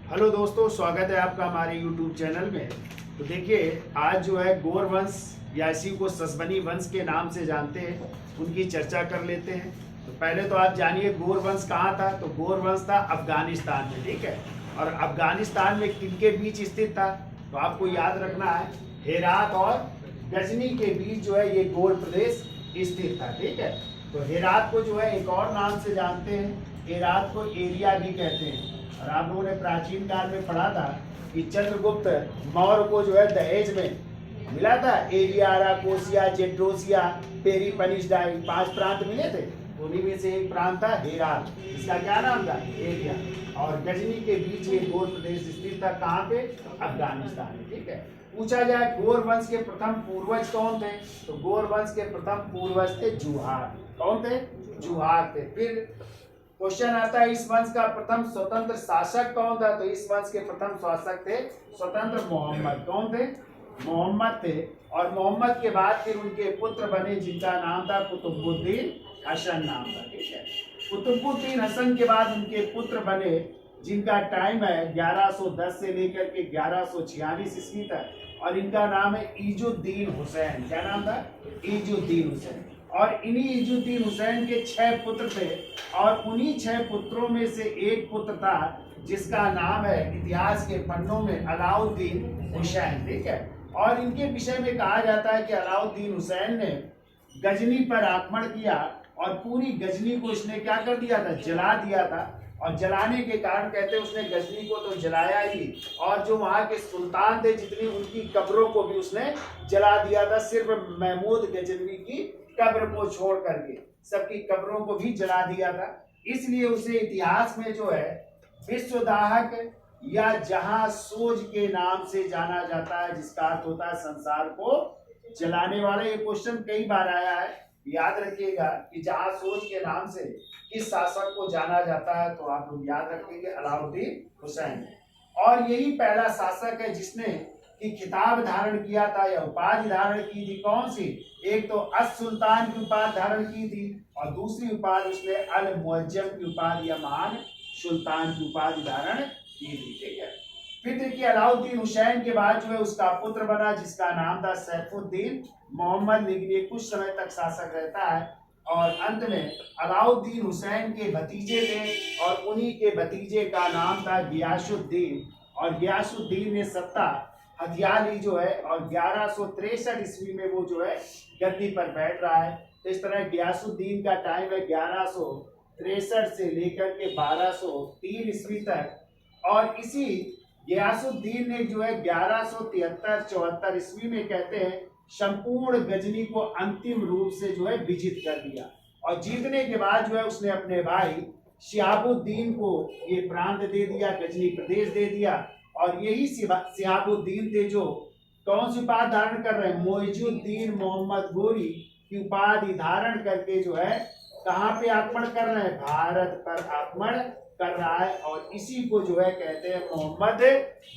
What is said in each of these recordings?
Hello दोस्तों, स्वागत है आपका हमारे YouTube चैनल में। तो देखिए, आज जो है गौर वंश या इसी को ससबनी वंश के नाम से जानते हैं, उनकी चर्चा कर लेते हैं। तो पहले तो आप जानिए गौर वंश कहाँ था। तो गौर वंश था अफगानिस्तान में, ठीक है। और अफगानिस्तान में किनके बीच स्थित था, तो आपको याद रखना है हेरात और गजनी के बीच जो है ये गौर प्रदेश स्थित था, ठीक है। तो हेरात को जो है एक और नाम से जानते हैं, हेरात को एरिया भी कहते हैं। और आप लोगों ने प्राचीन काल में पढ़ा था कि चंद्रगुप्त मौर्य को जो है दहेज में मिला था एरियारा, कोसिया, जेड्रोसिया, पेरीपनिसडाई, 5 प्रांत मिले थे। उन्हीं में से एक प्रांत था हेरात, इसका क्या नाम था, एरिया। और गजनी के बीच ये गौर प्रदेश स्थित था, कहाँ पे, अफगानिस्तान में, ठीक है। पूछा जाए गौर वंश के प्रथम पूर्वज कौन थे, तो गौर वंश के प्रथम पूर्वज थे जुहार। कौन थे, जुहार थे। फिर क्वेश्चन आता है इस वंश का प्रथम स्वतंत्र शासक कौन था, तो इस वंश के प्रथम शासक थे स्वतंत्र मोहम्मद। कौन थे, मोहम्मद थे। और मोहम्मद के बाद फिर उनके पुत्र बने जिनका नाम था कुतुबुद्दीन हसन नाम था, ठीक है। कुतुबुद्दीन हसन के बाद उनके पुत्र बने जिनका टाइम है 1110 से लेकर के 1146 ईस्वी तक, और इनका नाम है इजुद्दीन हुसैन। क्या नाम था, इजुद्दीन हुसैन। और इन्हीं इजुद्दीन हुसैन के 6 पुत्र थे, और उन्हीं 6 पुत्रों में से एक पुत्र था जिसका नाम है इतिहास के पन्नों में अलाउद्दीन हुसैन, ठीक है। और इनके विषय में कहा जाता है कि अलाउद्दीन हुसैन ने गजनी पर आक्रमण किया और पूरी गजनी को इसने क्या कर दिया था, जला दिया था। और जलाने के कारण कहते हैं उसने गजनी को तो जलाया ही, और जो वहां के सुल्तान थे जितनी उनकी कब्रों को भी उसने जला दिया था। सिर्फ महमूद गजनवी की कब्र को छोड़ करके सबकी कब्रों को भी जला दिया था। इसलिए उसे इतिहास में जो है विश्वदाहक या जहां सोज के नाम से जाना जाता है, जिसका अर्थ होता है संसार को जलाने वाला। ये क्वेश्चन कई बार आया है, याद रखिएगा कि जहां सोज के नाम से किस शासक को जाना जाता है, तो आप लोग याद रखेंगे अलाउद्दीन हुसैन। और यही पहला शासक है जिसने की खिताब धारण किया था या उपाधि धारण की थी। कौन सी, एक तो अस सुल्तान की उपाधि धारण की थी, और दूसरी उपाधि उसने अल मुअज्जम की उपाधि या महान सुल्तान की उपाधि धारण की थी, ठीक है। फिर देखिए अलाउद्दीन हुसैन के बाद जो है उसका पुत्र बना जिसका नाम था सैफुद्दीन मोहम्मद, लेकिन ये कुछ समय तक शासक रहता है। और अंत में अलाउद्दीन हुसैन के भतीजे थे, और उन्हीं के भतीजे का नाम था गियासुद्दीन। और गियासुद्दीन ने सत्ता हथियार ली जो है, और 1163 ईस्वी में वो जो है गद्दी पर बैठ रहा है। तो इस तरह गियासुद्दीन का टाइम है 1163 से लेकर के 1203 ईस्वी तक। और इसी गियासुद्दीन ने जो है 1173-74 ईस्वी में कहते हैं संपूर्ण गजनी को अंतिम रूप से जो है विजित कर दिया। और जीतने के बाद जो है उसने अपने भाई शिहाबुद्दीन को ये प्रांत दे दिया, गजनी प्रदेश दे दिया। और यही शिहाबुद्दीन थे जो कौन सी उपाधि धारण कर रहे हैं, मोइजुद्दीन मोहम्मद गोरी की उपाधि धारण करके जो है कहाँ पे आक्रमण कर रहे हैं, भारत पर आक्रमण कर रहा है। और इसी को जो है कहते हैं मोहम्मद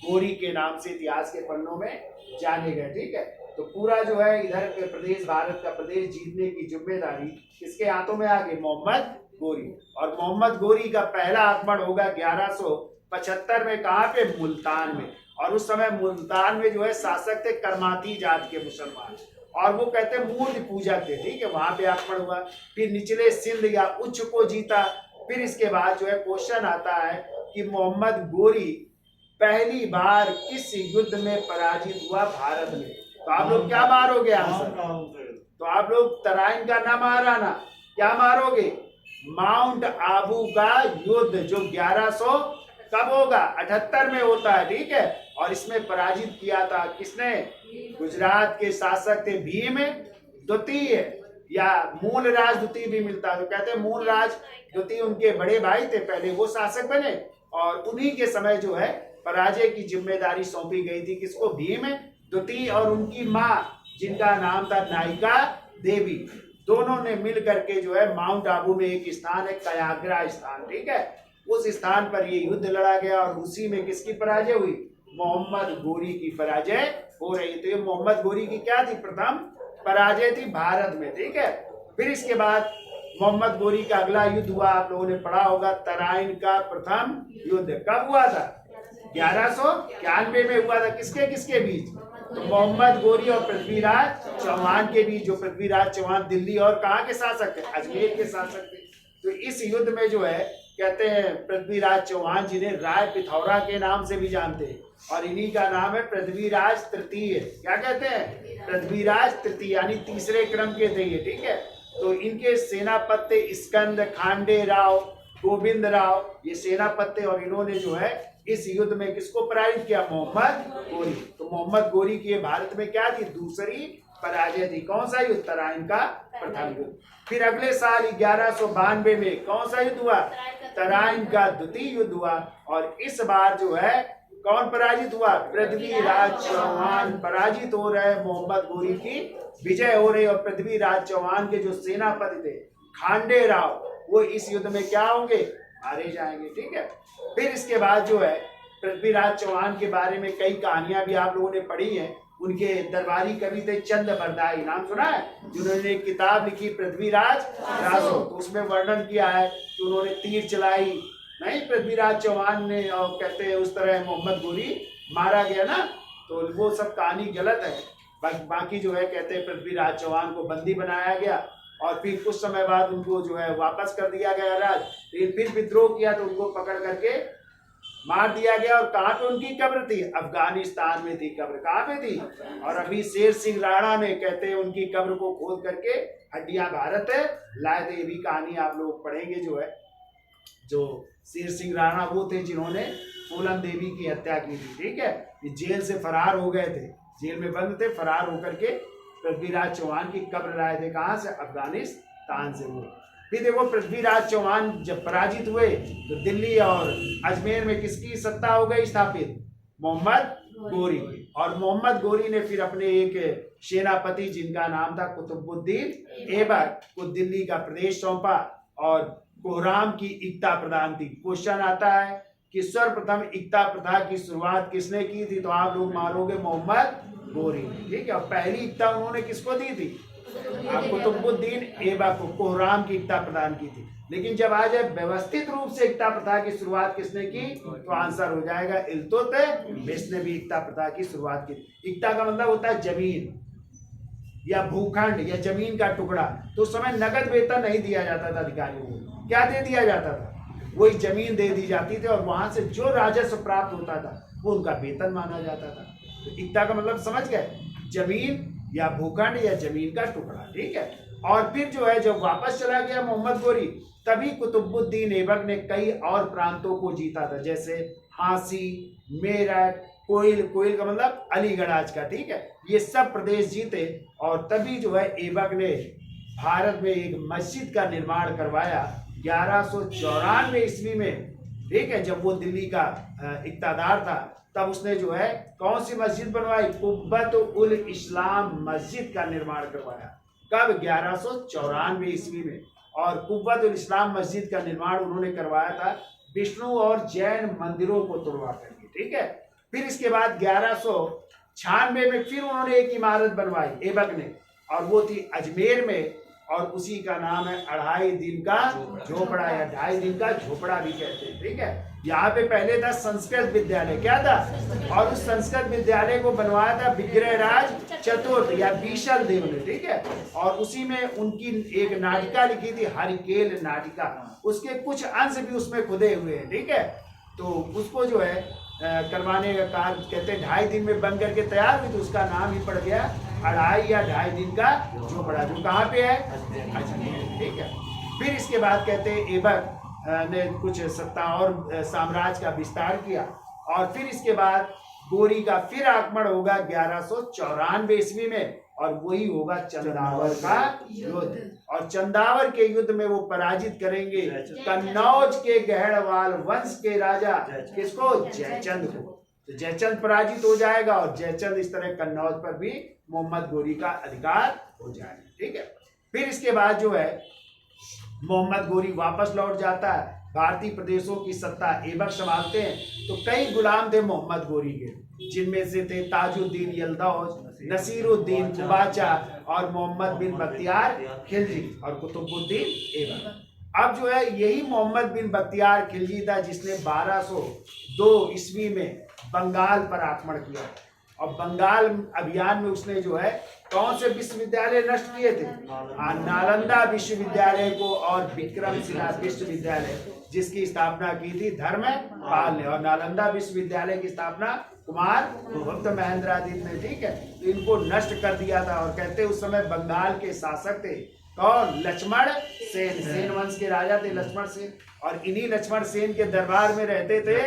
गोरी के नाम से इतिहास के पन्नों में जाने गए, ठीक है। तो पूरा जो है इधर के प्रदेश, भारत का प्रदेश जीतने की जिम्मेदारी किसके हाथों में आ गई, मोहम्मद गोरी। और मोहम्मद गोरी का पहला आक्रमण होगा 1175 में, कहाँ पे, मुल्तान में। और उस समय मुल्तान में जो है शासक थे करमाती जात के मुसलमान, और वो कहते हैं मूर्ति पूजा थे, ठीक है। वहां पे आक्रमण हुआ। फिर निचले सिंध या उच्च को जीता। फिर इसके बाद जो है क्वेश्चन आता है कि मोहम्मद गोरी पहली बार किस युद्ध में पराजित हुआ भारत में। तो आप लोग क्या मारोगे आंसर, तो आप लोग तराइन का ना माराना, क्या मारोगे, माउंट आबू का युद्ध जो 1100 कब होगा, 78 में होता है, ठीक है। और इसमें पराजित किया था किसने, गुजरात के शासक थे भीम द्वितीय, या मूल राज द्वितीय भी मिलता है। तो कहते हैं मूल राज द्वितीय उनके बड़े भाई थे, पहले वो शासक बने, और उन्हीं के समय जो है पराजय की जिम्मेदारी सौंपी गई थी किसको, भीम द्वितीय और उनकी माँ जिनका नाम था नायिका देवी। दोनों ने मिल करके जो है माउंट आबू में एक स्थान है कयाग्रा स्थान, ठीक है, उस स्थान पर ये युद्ध लड़ा गया। और उसी में किसकी पराजय हुई, मोहम्मद गोरी की पराजय हो रही। तो ये मोहम्मद गोरी की क्या थी, प्रथम पराजय थी भारत में, ठीक है। फिर इसके बाद मोहम्मद गोरी का अगला युद्ध हुआ, आप लोगों ने पढ़ा होगा, तराइन का प्रथम युद्ध। कब हुआ था, 1191 में हुआ था। किसके किसके बीच? तो मोहम्मद गोरी और पृथ्वीराज चौहान के बीच। जो पृथ्वीराज चौहान दिल्ली और कहाँ के शासक थे? अजमेर के शासक थे। तो इस युद्ध में जो है कहते हैं पृथ्वीराज चौहान, जिन्हें राय पिथौरा के नाम से भी जानते हैं, और इन्हीं का नाम है पृथ्वीराज तृतीय। क्या कहते हैं? पृथ्वीराज तृतीय, यानी तीसरे क्रम के थे ये, ठीक है। तो इनके सेनापति स्कंद, खांडे राव, गोविंद राव, ये सेनापति, और इन्होंने जो है इस युद्ध में किसको पराजित किया? मोहम्मद गोरी। तो मोहम्मद गोरी की भारत में क्या थी? दूसरी पराजय थी। कौन सा युद्ध? तराइन का प्रथम युद्ध। फिर अगले साल 1192 में कौन सा युद्ध हुआ? तराइन का द्वितीय युद्ध हुआ। और इस बार जो है कौन पराजित हुआ? पृथ्वीराज चौहान पराजित हो रहे, मोहम्मद गोरी की विजय हो रही। और पृथ्वीराज चौहान के जो सेनापति थे खांडे राव, वो इस युद्ध में क्या होंगे? मारे जाएंगे, ठीक है। फिर इसके बाद जो है पृथ्वीराज चौहान के बारे में कई कहानियां भी आप लोगों ने पढ़ी हैं। उनके दरबारी कवि थे चंद बरदाई, नाम सुना है? जिन्होंने एक किताब लिखी पृथ्वीराज रासो, तो उसमें वर्णन किया है कि उन्होंने तीर चलाई, नहीं पृथ्वीराज चौहान ने, और कहते हैं उस तरह मोहम्मद गोरी मारा गया ना। तो वो सब कहानी गलत है। बाकी जो है कहते हैं पृथ्वीराज चौहान को बंदी बनाया गया, और फिर कुछ समय बाद उनको जो है वापस कर दिया गया राज। लेकिन फिर विद्रोह किया तो उनको पकड़ करके मार दिया गया। और कहाँ पे उनकी कब्र थी? अफगानिस्तान में थी कब्र। कहाँ पे थी? और अभी शेर सिंह राणा ने कहते हैं उनकी कब्र को खोद करके हड्डियां भारत लाए थे। ये भी कहानी आप लोग पढ़ेंगे। जो है जो शेर सिंह राणा वो थे जिन्होंने फूलन देवी की हत्या की थी, ठीक है। ये जेल से फरार हो गए थे, जेल में बंद थे, फरार होकर के पृथ्वीराज चौहान की कब्र लाए थे। कहाँ से? अफगानिस्तान से। वो फिर देखो पृथ्वीराज चौहान जब पराजित हुए तो दिल्ली और अजमेर में किसकी सत्ता हो गई स्थापित? मोहम्मद गोरी की। और मोहम्मद गोरी ने फिर अपने एक सेनापति जिनका नाम था कुतुबुद्दीन ऐबक को दिल्ली का प्रदेश सौंपा, और कोहराम की इक्ता प्रदान थी। क्वेश्चन आता है कि सर्वप्रथम इक्ता प्रथा की शुरुआत किसने की थी? तो आप लोग मारोगे मोहम्मद गोरी, ठीक है। और पहली इक्ता उन्होंने किसको दी थी? कुतुबुद्दीन ऐबक को, कोहराम की इक्ता प्रदान की थी। लेकिन जब आ जाए व्यवस्थित रूप से इक्ता प्रथा की शुरुआत किसने की, तो आंसर हो जाएगा इल्तुतमिश ने भी इक्ता प्रथा की शुरुआत की। इक्ता का मतलब होता है जमीन या भूखंड या जमीन का टुकड़ा। तो उस समय नगद वेतन नहीं दिया जाता था अधिकारियों को। क्या दे दिया जाता था? वही जमीन दे दी जाती थी, और वहां से जो राजस्व प्राप्त होता था वो उनका वेतन माना जाता था। तो इक्ता का मतलब समझ गए? जमीन या भूखंड या जमीन का टुकड़ा, ठीक है। और फिर जो है जब वापस चला गया मोहम्मद गोरी, तभी कुतुबुद्दीन ऐबक ने कई और प्रांतों को जीता था, जैसे हांसी, मेरठ, कोइल, कोइल का मतलब अलीगढ़ आज का, ठीक है। ये सब प्रदेश जीते। और तभी जो है ऐबक ने भारत में एक मस्जिद का निर्माण करवाया 1194 ईस्वी में, ठीक है। जब वो दिल्ली का इक्तादार था तब उसने जो है कौन सी मस्जिद बनवाई? कुब्बत उल इस्लाम मस्जिद का निर्माण करवाया। कब? 1194 ईस्वी में। और कुब्बत उल इस्लाम मस्जिद का निर्माण उन्होंने करवाया था विष्णु और जैन मंदिरों को तोड़वा करके, ठीक है। फिर इसके बाद 1196 में फिर उन्होंने एक इमारत बनवाई ऐबक ने, और वो थी अजमेर में, और उसी का नाम है 2.5 दिन का झोपड़ा, या 2.5 दिन का झोपड़ा भी कहते हैं, ठीक है। यहाँ पे पहले था संस्कृत विद्यालय, क्या था? और उस संस्कृत विद्यालय को बनवाया था विग्रहराज चतुर्थ या बीशल देव ने, ठीक है। और उसी में उनकी एक नाटिका लिखी थी हरिकेल नाटिका, उसके कुछ अंश भी उसमें खुदे हुए हैं, ठीक है। तो उसको जो है करवाने का कार्य कहते हैं 2.5 दिन में बन करके तैयार हुई, तो उसका नाम ही पड़ गया 2.5 या 2.5 दिन का झोपड़ा, जो कहाँ पे है? अजमेर, ठीक है। फिर इसके बाद कहते हैं ऐबक ने कुछ सत्ता और साम्राज्य का विस्तार किया। और फिर इसके बाद गोरी का फिर आक्रमण होगा 1194 ईस्वी में, और वही होगा चंदावर का युद्ध। और चंदावर के युद्ध में वो पराजित करेंगे कन्नौज के गहड़वाल वंश के राजा किसको? जयचंद को। तो जयचंद पराजित हो जाएगा, और जयचंद इस तरह कन्नौज पर भी मोहम्मद गोरी का अधिकार हो जाएगा, ठीक है। फिर इसके बाद जो है मोहम्मद गोरी वापस लौट जाता है, भारतीय प्रदेशों की सत्ता ऐबक संभालते हैं। तो कई गुलाम थे मोहम्मद गोरी के, जिनमें से थे ताजुद्दीन यल्दौज, नसीरुद्दीन कुबाचा, और मोहम्मद बिन बख्तियार खिलजी, और कुतुबुद्दीन ऐबक। अब जो है यही मोहम्मद बिन बख्तियार खिलजी था जिसने 1202 ईस्वी में बंगाल पर आक्रमण किया और बंगाल अभियान में उसने जो है कौन से विश्वविद्यालय नष्ट किए थे? नालंदा विश्वविद्यालय को और विक्रमशिला विश्वविद्यालय जिसकी स्थापना की थी धर्मपाल ने, और नालंदा विश्वविद्यालय की स्थापना कुमार गुप्त महेंद्रादित्य ने। ठीक है, तो इनको नष्ट कर दिया था। और कहते उस समय बंगाल के शासक थे कौन? लक्ष्मण सेन, सेन वंश के राजा थे लक्ष्मण सेन, और इन्हीं लक्ष्मण सेन के दरबार में रहते थे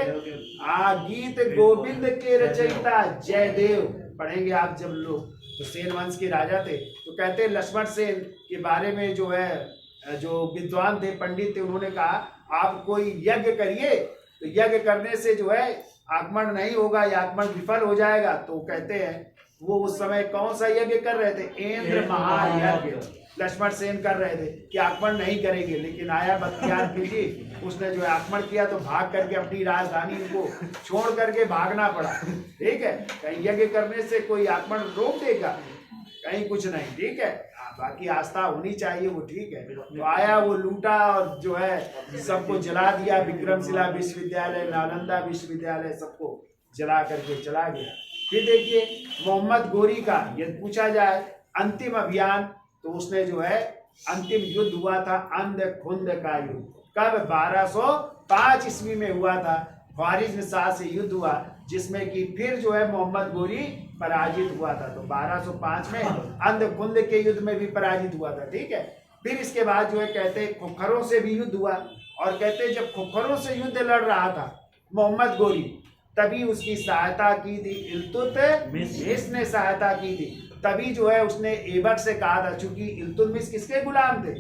गीत गोविंद के रचयिता जयदेव। पढ़ेंगे आप जब लोग, तो सेन वंश के राजा थे। तो कहते लक्ष्मण सेन के बारे में जो है जो विद्वान थे, पंडित थे, उन्होंने कहा आप कोई यज्ञ करिए, तो यज्ञ करने से जो है आक्रमण नहीं होगा या आक्रमण विफल हो जाएगा। तो कहते हैं वो उस समय कौन सा यज्ञ कर रहे थे? इंद्र महायज्ञ लक्ष्मण सेन कर रहे थे कि आक्रमण नहीं करेंगे। लेकिन आया बख्तियार खिलजी, उसने जो है आक्रमण किया तो भाग करके अपनी राजधानी को छोड़ करके भागना पड़ा। ठीक है, कहीं यज्ञ करने से कोई आक्रमण रोक देगा? कहीं कुछ नहीं। ठीक है, बाकी आस्था होनी चाहिए, वो ठीक है। तो आया वो लूटा और जो है सबको जला दिया, विक्रमशिला विश्वविद्यालय, नालंदा विश्वविद्यालय, सबको जला करके चला गया। फिर देखिए मोहम्मद गोरी का यदि पूछा जाए अंतिम अभियान, तो उसने जो है अंतिम युद्ध हुआ था अंध-खुंद का युद्ध। कब? 1205 ईस्वी में हुआ था। ख्वारिज़्म शाह से युद्ध हुआ जिसमें कि फिर जो है मोहम्मद गोरी पराजित हुआ था। तो 1205 में अंध-खुंद के युद्ध में भी पराजित हुआ था। ठीक है, फिर इसके बाद जो है कहते खुखरों से भी युद्ध हुआ, और कहते जब खुखरों से युद्ध लड़ रहा था मोहम्मद गोरी, तभी उसकी सहायता की थी इल्तुतमिश ने सहायता की थी। तभी जो है उसने ऐबक से कहा था, चूंकि इल्तुतमिश किसके गुलाम थे?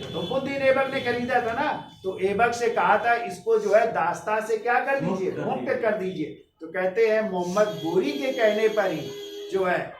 तो खुद्दीन ऐबक ने खरीदा था ना, तो ऐबक से कहा था इसको जो है दास्ता से क्या कर दीजिए? मुक्त कर दीजिए। तो कहते हैं मोहम्मद गोरी के कहने पर ही जो है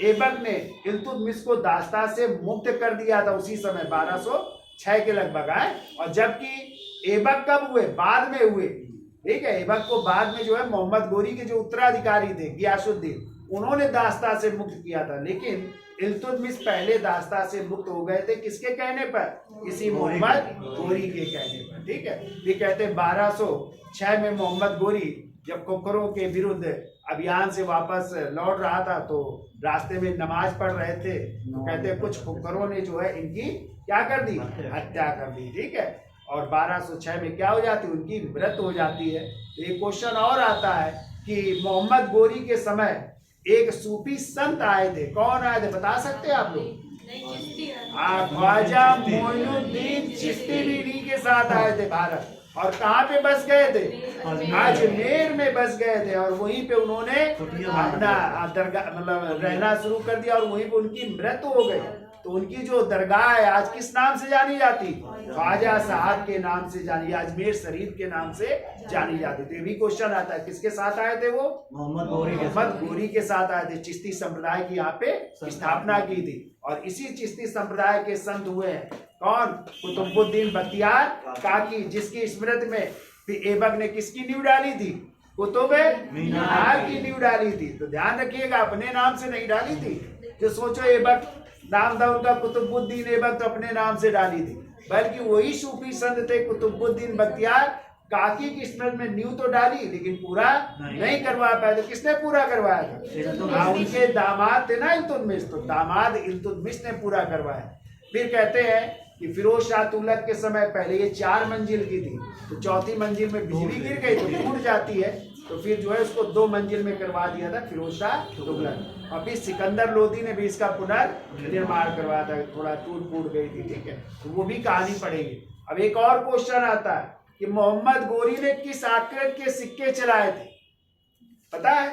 ऐबक ने इल्तुतमिश को दास्ता से मुक्त कर दिया था उसी समय 1206 के लगभग आए। और जबकि ऐबक कब हुए? बाद में हुए। ठीक है, ऐबक को बाद में जो है मोहम्मद गोरी के जो उत्तराधिकारी थे गियासुद्दीन, उन्होंने दास्ता से मुक्त किया था। लेकिन इल्तुतमिश पहले दास्ता से मुक्त हो गए थे किसके कहने पर? इसी मोहम्मद गोरी के कहने पर। ठीक है, ये कहते 1206 में मोहम्मद गोरी जब खुखरों के विरुद्ध अभियान से वापस लौट रहा था, तो रास्ते में नमाज पढ़ रहे थे, तो कहते कुछ खुखरों ने जो है इनकी क्या कर दी? हत्या कर दी। ठीक है, और 1206 में क्या हो जाती? उनकी मृत्यु हो जाती है। एक क्वेश्चन और आता है कि मोहम्मद गोरी के समय एक सूफी संत आए थे। कौन आए थे, बता सकते हैं आप लोग? ख्वाजा मोइनुद्दीन चिश्ती भी इन्हीं के साथ आए थे भारत। और कहाँ पे बस गए थे? अजमेर में बस गए थे, और वहीं पे उन्होंने अपना दरगाह मतलब रहना शुरू कर दिया, और वहीं पे उनकी मृत्यु हो गई। तो उनकी जो दरगाह है आज किस नाम से जानी जाती? ख्वाजा साहब के नाम से जानी, अजमेर शरीफ के नाम से जानी जाती। तो ये भी क्वेश्चन आता है, किसके साथ आए थे वो? मोहम्मद गोरी के साथ आए थे। चिश्ती संप्रदाय की यहाँ पे स्थापना की थी, और इसी चिश्ती संप्रदाय के संत हुए हैं कौन? कुतुबुद्दीन बख्तियार काकी, जिसकी स्मृति में ऐबक ने किसकी नींव डाली थी? कुतुब मीनार की नींव डाली थी। तो ध्यान रखिएगा, अपने नाम से नहीं डाली थी। जो सोचो ऐबक नाम था उनका कुतुबुद्दीन ऐबक, तो अपने नाम से डाली थी, बल्कि वही सूफी संत थे कुतुबुद्दीन बख्तियार काकी की स्मृति में नींव तो डाली, लेकिन पूरा नहीं करवा पाए। तो किसने पूरा करवाया था? उनके दामाद थे ना इल्तुतमिश, तो दामाद इल्तुतमिश ने पूरा करवाया। फिर कहते हैं कि फिरोज शाह तुगलक के समय पहले ये 4 मंजिल की थी, तो चौथी मंजिल में बिजली गिर गई तो टूट जाती है, तो फिर जो है उसको 2 मंजिल में करवा दिया था फिरोज शाह तुगलक। और फिर सिकंदर लोदी ने भी इसका पुनर्निर्माण करवाया था, थोड़ा टूट फूट गई थी। ठीक है, तो वो भी कहानी पढ़ेगी। अब एक और क्वेश्चन आता है कि मोहम्मद गोरी ने किस आकृति के सिक्के चलाए थे, पता है?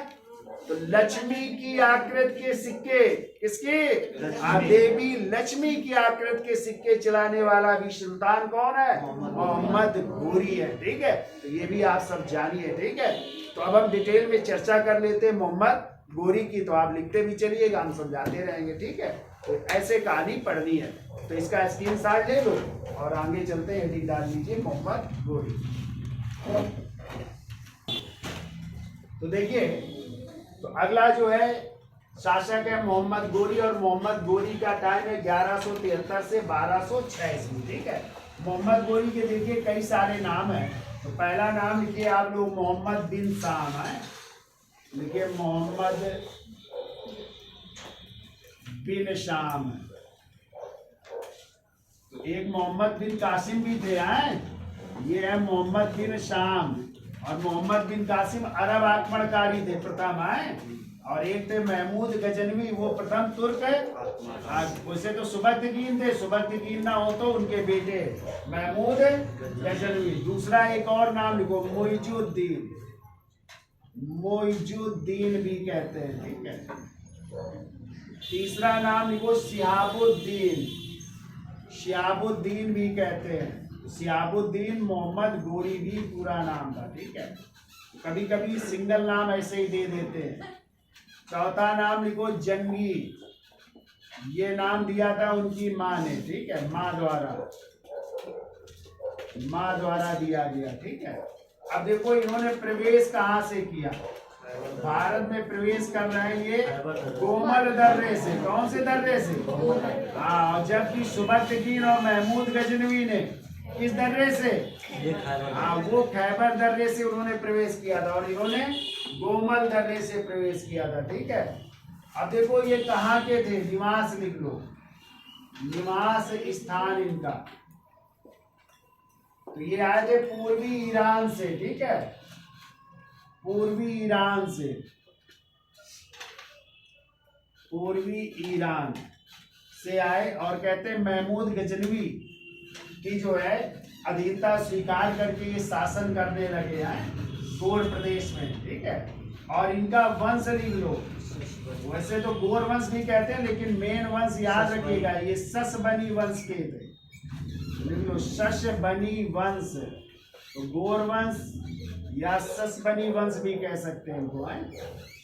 तो लक्ष्मी की आकृति के सिक्के, किसके? देवी लक्ष्मी की आकृति के सिक्के चलाने वाला भी सुल्तान कौन है? मोहम्मद गोरी है। ठीक है, तो ये भी आप सब जानिए। ठीक है, तो अब हम डिटेल में चर्चा कर लेते हैं मोहम्मद गोरी की, तो आप लिखते भी चलिएगा, हम समझाते रहेंगे। ठीक है, तो ऐसे कहानी पढ़नी है, तो इसका स्क्रीनशॉट ले लो और आगे चलते हैं। हेडिंग डाल लीजिए मोहम्मद गोरी। तो देखिए, तो अगला जो है शासक है मोहम्मद गोरी, और मोहम्मद गोरी का टाइम है 1173 से 1206 ईस्वी। ठीक है, मोहम्मद गोरी के देखिए कई सारे नाम हैं। तो पहला नाम लिखिए आप लोग मोहम्मद बिन शाम है, लिखिए मोहम्मद बिन शाम। तो एक मोहम्मद बिन कासिम भी थे हैं, ये है मोहम्मद बिन शाम। और मोहम्मद बिन कासिम अरब आक्रमणकारी थे प्रथम है। और एक थे महमूद गजनवी, वो प्रथम तुर्क है। वैसे तो सुबक्तगीन थे, सुबक्तगीन ना हो तो उनके बेटे महमूद गजनवी। दूसरा एक और नाम लिखो मोइजुद्दीन, मोइजुद्दीन भी कहते हैं, ठीक है। तीसरा नाम लिखो शिहाबुद्दीन, शिहाबुद्दीन भी कहते हैं। शिहाबुद्दीन मोहम्मद गोरी भी पूरा नाम था, ठीक है। कभी कभी सिंगल नाम ऐसे ही दे देते हैं। चौथा नाम लिखो जंगी, ये नाम दिया था उनकी माँ ने, ठीक है, माँ द्वारा दिया गया, ठीक है। अब देखो इन्होंने प्रवेश कहाँ से किया, भारत में प्रवेश कर रहे हैं ये कोमल दर्रे से। कौन से दर्रे से? हाँ, जबकि सुबक्तगीन और महमूद गजनवी ने किस दर्रे से? हाँ, वो खैबर दर्रे से उन्होंने प्रवेश किया था और इन्होंने गोमल दर्रे से प्रवेश किया था, ठीक है। अब देखो ये कहाँ के थे, निवास लिख लो, निवास स्थान इनका। तो ये आए थे पूर्वी ईरान से, ठीक है, पूर्वी ईरान से, पूर्वी ईरान से आए। और कहते हैं महमूद गजनवी की जो है अधीनता स्वीकार करके ये शासन करने लगे हैं गोर प्रदेश में, ठीक है। और इनका वंश लिख लो, वैसे तो गोर वंश भी कहते हैं लेकिन मेन वंश याद रखिएगा ये ससबनी वंश के थे, लिख लो ससबनी वंश। तो गोर वंश या ससबनी वंश भी कह सकते हैं इनको,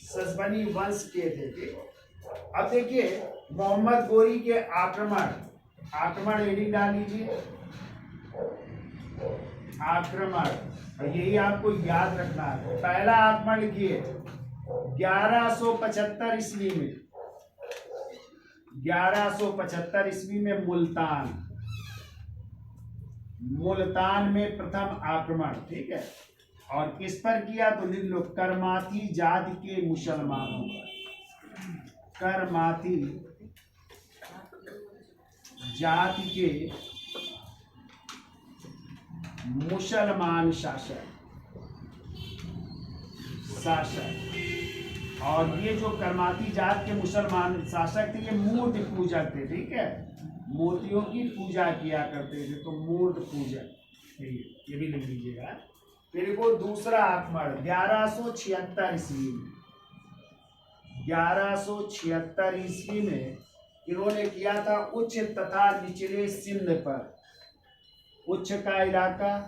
ससबनी वंश के थे, ठीक। अब देखिए मोहम्मद गोरी के आक्रमण हेडिंग डाल लीजिए, आक्रमण, यही आपको याद रखना है। पहला आक्रमण लिखिए 1175 ईस्वी में, 1175 ईस्वी में मुल्तान में प्रथम आक्रमण, ठीक है। और किस पर किया तो लिख लो करमाती जाति के मुसलमानों पर, करमाती जाति के मुसलमान शासक। और ये जो करमाती जात के मुसलमान शासक थे ये मूर्ति पूजक थे, ठीक है, मूर्तियों की पूजा किया करते थे, तो मूर्ति पूजक, ये भी लिख लीजिएगा। फिर को दूसरा आक्रमण 1176 ईस्वी में, 1176 ईस्वी में इन्होंने किया था उच्च तथा निचले सिंध पर, उच्च का इलाका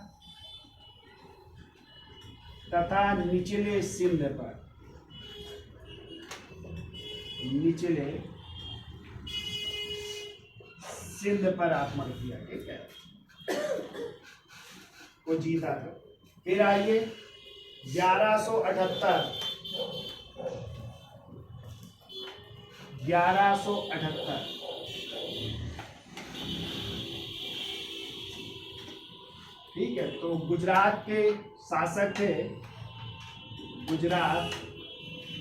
तथा निचले सिंध पर, निचले सिंध पर आक्रमण किया, ठीक है, वो जीता था। फिर आइए 1178, 1178 ठीक है। तो गुजरात के शासक थे, गुजरात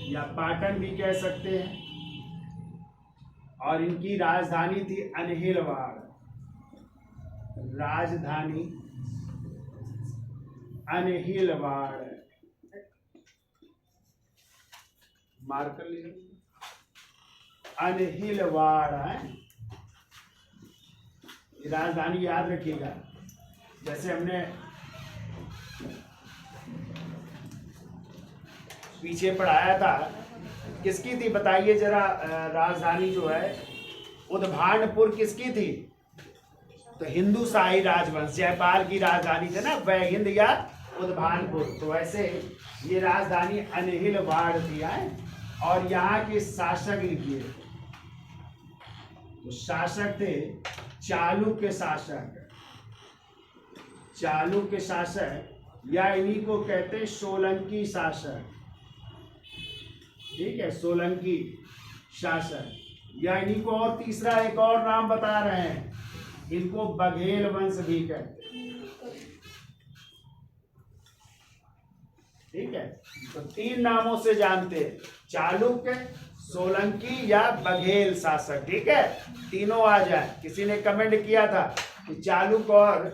या पाटन भी कह सकते हैं, और इनकी राजधानी थी अनहिलवाड़, राजधानी अनहिलवाड़, मार्क कर लीजिए, अनहिलवाड़ है राजधानी, याद रखिएगा। जैसे हमने पीछे पढ़ाया था, किसकी थी बताइए जरा, राजधानी जो है उद्भानपुर किसकी थी? तो हिंदू शाही राजवंश जयपाल की राजधानी थी ना, वह हिंद या उद्भानपुर। तो ऐसे ये राजधानी अनहिलवाड़ थी है। और यहाँ के शासक लिखिए, तो शासक थे चालुक्य शासक, चालुक्य शासक, या इन्हीं को कहते हैं सोलंकी शासक, ठीक है, सोलंकी शासक, या इन्हीं को और तीसरा एक और नाम बता रहे हैं, इनको बघेल वंश भी कहते हैं। ठीक है, तो 3 नामों से जानते हैं, चालुक्य, सोलंकी या बघेल शासक। ठीक है, तीनों आ जाए। किसी ने कमेंट किया था कि चालुक्य और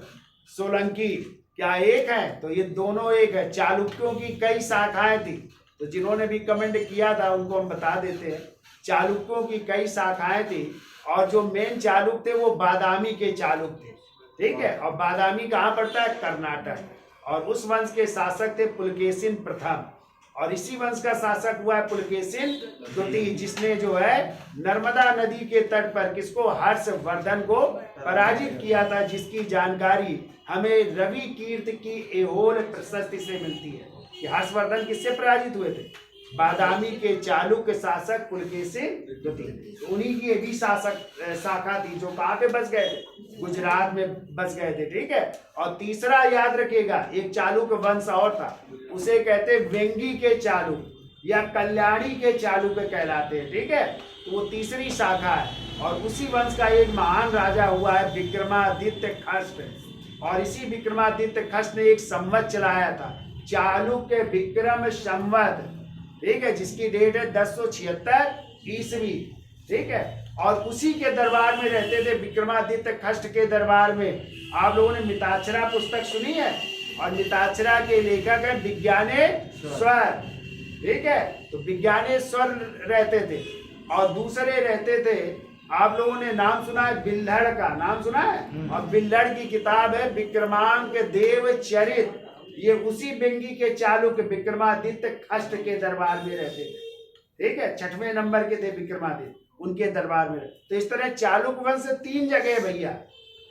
सोलंकी क्या एक है, तो ये दोनों एक है। चालुक्यों की कई शाखाएं थी, तो जिन्होंने भी कमेंट किया था उनको हम बता देते हैं। चालुक्यों की कई शाखाएं थी और जो मेन चालुक थे वो बादामी के चालुक थे। ठीक है, और बादामी कहाँ पड़ता है? कर्नाटक। और उस वंश के शासक थे पुलकेशिन प्रथम, और इसी वंश का शासक हुआ है पुलकेशिन द्वितीय, जिसने जो है नर्मदा नदी के तट पर किसको? हर्षवर्धन को पराजित किया था, जिसकी जानकारी हमें रवि कीर्त की एहोल प्रशस्ति से मिलती है कि हर्षवर्धन किससे पराजित हुए थे? बादामी के चालुक्य शासक पुलकेशिन द्वितीय। तो उन्हीं की भी शाखा थी जो कहाँ पे बस गए थे? गुजरात में बस गए थे। ठीक है, और तीसरा याद रखिएगा, एक चालुक्य वंश और था, उसे कहते वेंगी के चालुक या कल्याणी के चालुक्य कहलाते हैं। ठीक है, तो वो तीसरी शाखा है। और उसी वंश का एक महान राजा हुआ है विक्रमादित्य खष्ट, और इसी विक्रमादित्य खष्ट ने एक संवत चलाया था, चालुक्य विक्रम संवत। ठीक है, जिसकी डेट है 1076 ईस्वी। ठीक है, और उसी के दरबार में रहते थे, विक्रमादित्य खष्ट के दरबार में। आप लोगों ने मिताक्षरा पुस्तक सुनी है, और मिताक्षरा के लेखक है विज्ञानेश्वर। ठीक है, तो विज्ञानेश्वर रहते थे, और दूसरे रहते थे, आप लोगों ने नाम सुना है बिल्हड़ का, नाम सुना है? और बिल्हड़ की किताब है विक्रमांक देव चरित। ये उसी बेंगी के चालुक्य विक्रमादित्य खष्ट के दरबार में रहते थे। ठीक है, 6वें नंबर के थे विक्रमादित्य, उनके दरबार में। तो इस तरह चालुक वंश 3 जगह भैया,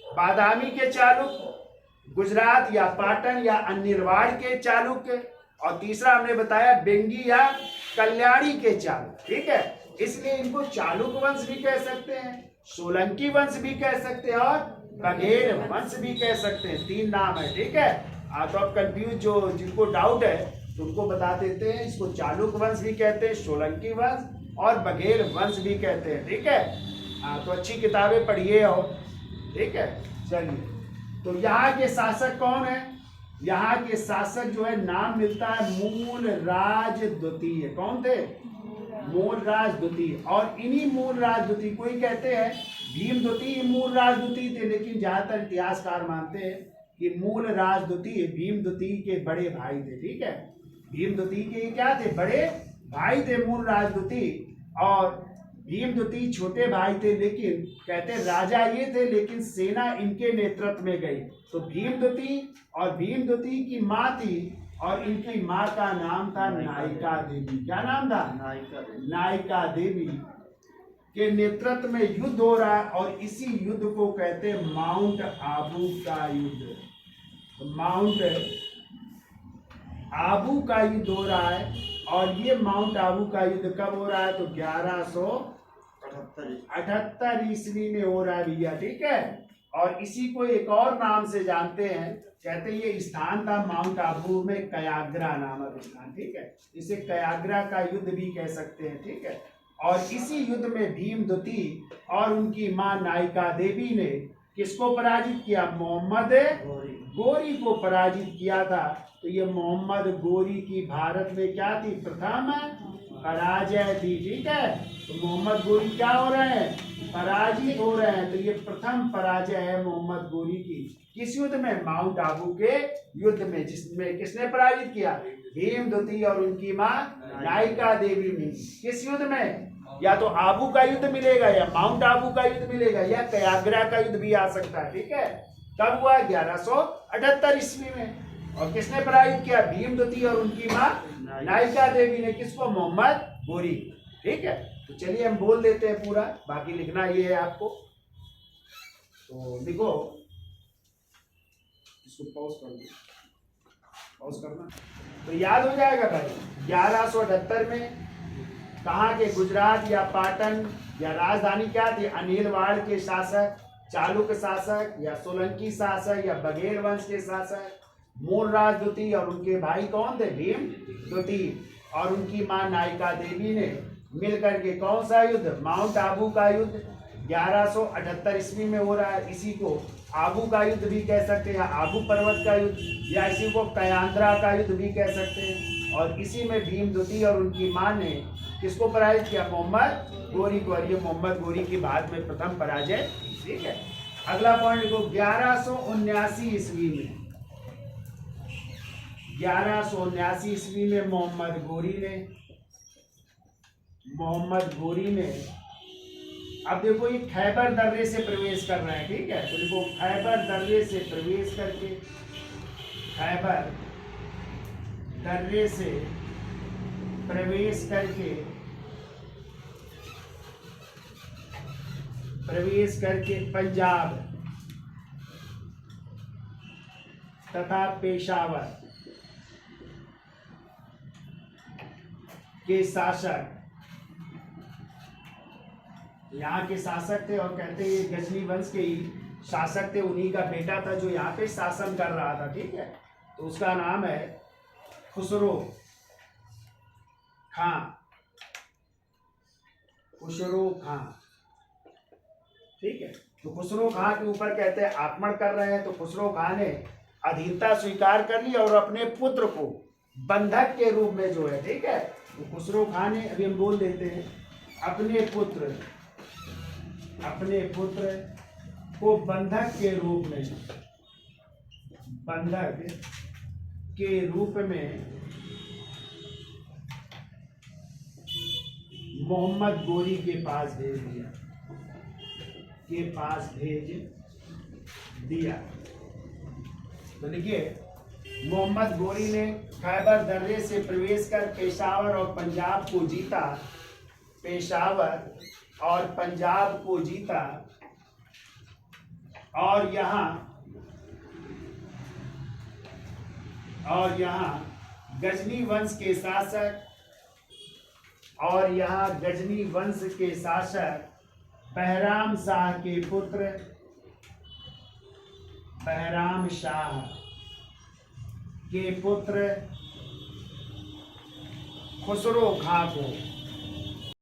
बादामी के चालुक, गुजरात या पाटन या अनिर्वाड़ के चालुक्य, और तीसरा हमने बताया बेंगी या कल्याणी के चालुक। ठीक है, इसलिए इनको चालुक वंश भी कह सकते हैं, सोलंकी वंश भी कह सकते हैं, और बघेल वंश भी कह सकते हैं। 3 नाम है। ठीक है, तो आप कंफ्यूज, जो जिनको डाउट है तो उनको बता देते हैं, इसको चालुक वंश भी कहते हैं, सोलंकी वंश और बघेल वंश भी कहते हैं। ठीक है, तो अच्छी किताबें पढ़िए। और ठीक है, चलिए, तो यहाँ के शासक कौन है? यहाँ के शासक जो है, नाम मिलता है मूलराज द्वितीय। कौन थे? मूलराज द्वितीय। और इन्हीं मूलराज द्वितीय को ही कहते हैं भीम द्वितीय। मूलराज द्वितीय थे, लेकिन ज्यादातर इतिहासकार मानते हैं कि मूलराज द्वितीय भीम द्वितीय के बड़े भाई थे। ठीक है, भीम द्वितीय के क्या थे? बड़े भाई थे मूलराज द्वितीय, और भीम द्वितीय छोटे भाई थे, लेकिन कहते राजा ये थे, लेकिन सेना इनके नेतृत्व में गई। तो भीम द्वितीय, और भीम द्वितीय की माँ थी, और इनकी माँ का नाम था नायिका देवी। क्या नाम था? नायिका देवी के नेतृत्व में युद्ध हो रहा है, और इसी युद्ध को कहते हैं माउंट आबू का युद्ध। तो माउंट आबू का युद्ध हो रहा है, और ये माउंट आबू का युद्ध कब हो रहा है? तो 1178 ईस्वी में हो रहा है भैया। ठीक है, और इसी को एक और नाम से जानते हैं, कहते हैं ये स्थान था माउंट आबू में कयाग्रा नामक स्थान। ठीक है, इसे कयाग्रा का युद्ध भी कह सकते हैं। ठीक है, और इसी युद्ध में भीम द्वितीय और उनकी मां नायिका देवी ने किसको पराजित किया? मोहम्मद गोरी को पराजित किया था। तो ये मोहम्मद गोरी की भारत में क्या थी? प्रथम पराजय थी। ठीक है, तो मोहम्मद गोरी क्या हो रहे हैं? पराजित हो रहे हैं। तो ये प्रथम पराजय है मोहम्मद गोरी की। किस युद्ध में? माउंट आबू के युद्ध में, जिसमें किसने पराजित किया? भीम द्वितीय और उनकी मां नायिका देवी ने। किस युद्ध में? या तो आबू का युद्ध मिलेगा, या माउंट आबू का युद्ध मिलेगा, या कयाग्रा का युद्ध भी आ सकता है। ठीक है, कब हुआ? 1178 ईस्वी में। और किसने पराजित किया? भीम द्वितीय और उनकी मां नायिका देवी ने। किसको? मोहम्मद गोरी। ठीक है, तो चलिए हम बोल देते हैं पूरा, बाकी लिखना ये है आपको। तो लिखो, इसको पॉज कर दो, पॉज करना, तो याद हो जाएगा भाई। 1178 में कहाँ के? गुजरात या पाटन, या राजधानी क्या थी? अनिलवाड़ के शासक, चालुक्य शासक, या सोलंकी शासक, या बघेल वंश के शासक मूलराज द्वितीय और उनके भाई कौन थे? भीम द्वितीय और उनकी मां नायिका देवी ने मिलकर के कौन सा युद्ध? माउंट आबू का युद्ध। 1178 ईस्वी में हो रहा है। इसी को आबू का युद्ध भी कह सकते हैं, आबू पर्वत का युद्ध, या इसी को कयांद्रा का युद्ध भी कह सकते हैं। और इसी में भीम द्वितीय और उनकी मां ने किसको पराजित किया? मोहम्मद गोरी को। और ये मोहम्मद गोरी की बाद में प्रथम पराजय। ठीक है, अगला पॉइंट देखो, 1179 ईस्वी में, 1179 ईस्वी में मोहम्मद गोरी ने अब देखो ये खैबर दर्रे से प्रवेश कर रहे हैं। ठीक है, तो देखो खैबर दर्रे से प्रवेश करके, खैबर दर्रे से प्रवेश करके पंजाब तथा पेशावर के शासक, यहाँ के शासक थे, और कहते हैं ये गजनी वंश के ही शासक थे, उन्हीं का बेटा था जो यहाँ पे शासन कर रहा था। ठीक है, तो उसका नाम है खुसरो खां। ठीक है, तो खुसरो खां के ऊपर कहते हैं आक्रमण कर रहे हैं। तो खुसरो खां ने अधीनता स्वीकार कर ली और अपने पुत्र को बंधक के रूप में जो है, ठीक है, तो खुसरो खां ने, अभी हम बोल देते हैं, अपने पुत्र को बंधक के रूप में मोहम्मद गोरी के पास भेज दिया। तो देखिए, मोहम्मद गोरी ने खैबर दर्रे से प्रवेश कर पेशावर और पंजाब को जीता, और यहाँ गजनी वंश के शासक बहराम शाह के पुत्र खुसरो खां को